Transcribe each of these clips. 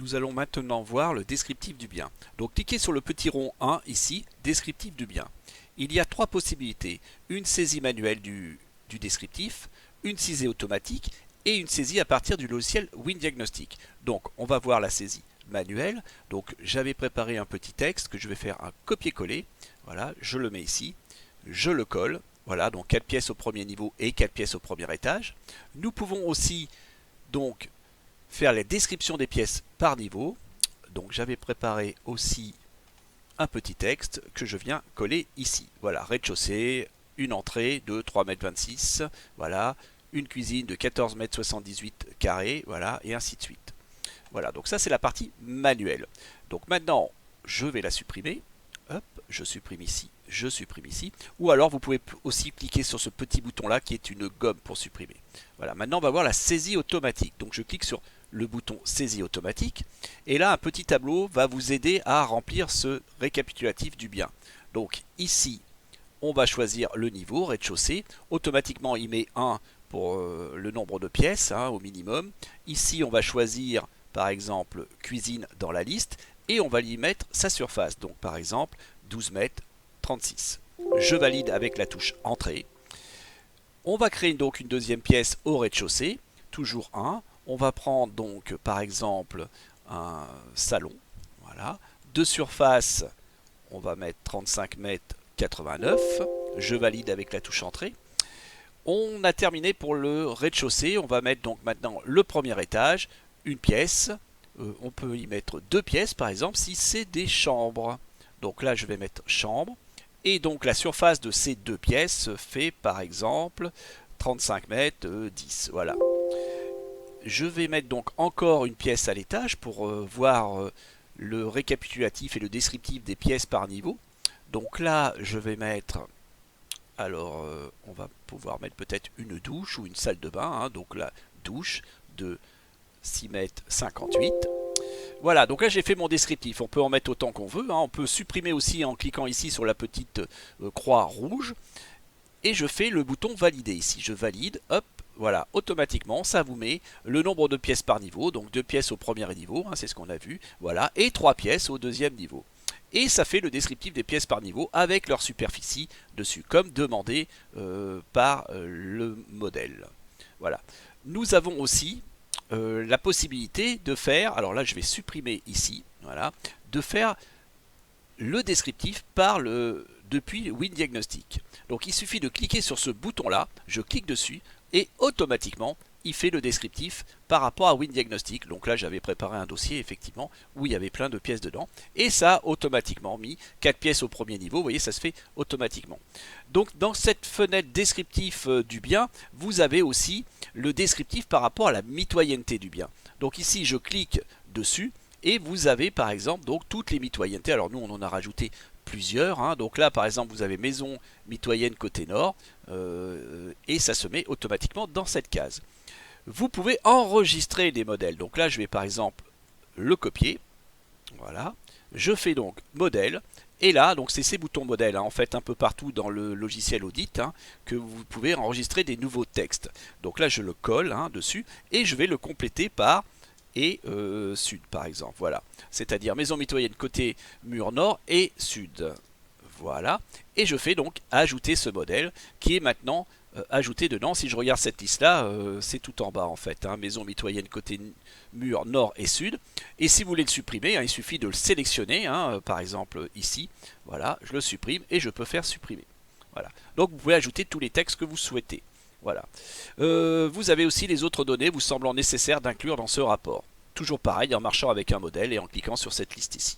Nous allons maintenant voir le descriptif du bien. Donc cliquez sur le petit rond 1 ici, descriptif du bien. Il y a trois possibilités, une saisie manuelle du descriptif, une saisie automatique et une saisie à partir du logiciel WinDiagnostic. Donc on va voir la saisie manuelle. Donc j'avais préparé un petit texte que je vais faire un copier-coller. Voilà, je le mets ici, je le colle. Voilà, donc 4 pièces au premier niveau et 4 pièces au premier étage. Nous pouvons aussi donc faire les descriptions des pièces par niveau. Donc j'avais préparé aussi un petit texte que je viens coller ici. Voilà, rez-de-chaussée, une entrée de 3,26 m, voilà, une cuisine de 14,78 m carrés, voilà, et ainsi de suite. Voilà, donc ça c'est la partie manuelle. Donc maintenant, je vais la supprimer. Hop, je supprime ici, je supprime ici. Ou alors vous pouvez aussi cliquer sur ce petit bouton là qui est une gomme pour supprimer. Voilà, maintenant on va voir la saisie automatique. Donc je clique sur le bouton saisie automatique et là un petit tableau va vous aider à remplir ce récapitulatif du bien. Donc ici on va choisir le niveau rez-de-chaussée, automatiquement il met 1 pour le nombre de pièces au minimum. Ici on va choisir par exemple cuisine dans la liste et on va y mettre sa surface, donc par exemple 12 mètres 36. Je valide avec la touche entrée. On va créer donc une deuxième pièce au rez-de-chaussée, toujours 1. On va prendre donc par exemple un salon, voilà. De surface, on va mettre 35 mètres 89. Je valide avec la touche entrée. On a terminé pour le rez-de-chaussée. On va mettre donc maintenant le premier étage, une pièce. On peut y mettre 2 pièces par exemple si c'est des chambres. Donc là je vais mettre chambre. Et donc la surface de ces 2 pièces fait par exemple 35 mètres 10. Voilà. Je vais mettre donc encore une pièce à l'étage pour voir le récapitulatif et le descriptif des pièces par niveau. Donc là, je vais mettre, alors on va pouvoir mettre peut-être une douche ou une salle de bain. Donc la douche de 6 mètres 58. Voilà, donc là j'ai fait mon descriptif. On peut en mettre autant qu'on veut. On peut supprimer aussi en cliquant ici sur la petite croix rouge. Et je fais le bouton valider ici. Je valide, hop, voilà, automatiquement, ça vous met le nombre de pièces par niveau, donc 2 pièces au premier niveau, c'est ce qu'on a vu, voilà, et 3 pièces au deuxième niveau. Et ça fait le descriptif des pièces par niveau avec leur superficie dessus, comme demandé par le modèle. Voilà. Nous avons aussi la possibilité de faire, alors là je vais supprimer ici, voilà, de faire le descriptif depuis WinDiagnostic. Donc il suffit de cliquer sur ce bouton là, je clique dessus et automatiquement il fait le descriptif par rapport à WinDiagnostic. Donc là j'avais préparé un dossier effectivement où il y avait plein de pièces dedans et ça a automatiquement mis 4 pièces au premier niveau, vous voyez ça se fait automatiquement. Donc dans cette fenêtre descriptif du bien, vous avez aussi le descriptif par rapport à la mitoyenneté du bien. Donc ici je clique dessus et vous avez par exemple donc toutes les mitoyennetés. Alors nous on en a rajouté plusieurs. Donc là par exemple vous avez maison mitoyenne côté nord et ça se met automatiquement dans cette case. Vous pouvez enregistrer des modèles. Donc là je vais par exemple le copier. Voilà. Je fais donc modèle. Et là, donc c'est ces boutons modèle, en fait un peu partout dans le logiciel Audit, que vous pouvez enregistrer des nouveaux textes. Donc là je le colle dessus et je vais le compléter par et sud par exemple, voilà. C'est-à-dire maison mitoyenne côté mur nord et sud. Voilà. Et je fais donc ajouter ce modèle qui est maintenant ajouté dedans. Si je regarde cette liste là, c'est tout en bas en fait. Maison mitoyenne côté mur nord et sud. Et si vous voulez le supprimer, il suffit de le sélectionner, par exemple ici. Voilà, je le supprime et je peux faire supprimer. Voilà. Donc vous pouvez ajouter tous les textes que vous souhaitez. Voilà. Vous avez aussi les autres données vous semblant nécessaires d'inclure dans ce rapport. Toujours pareil en marchant avec un modèle et en cliquant sur cette liste ici.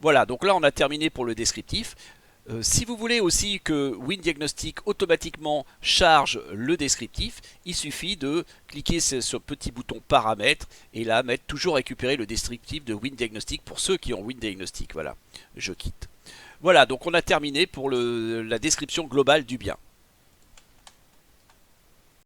Voilà, donc là on a terminé pour le descriptif. Si vous voulez aussi que WinDiagnostic automatiquement charge le descriptif, il suffit de cliquer sur le petit bouton paramètres et là mettre toujours récupérer le descriptif de WinDiagnostic pour ceux qui ont WinDiagnostic. Voilà, je quitte. Voilà, donc on a terminé pour la description globale du bien.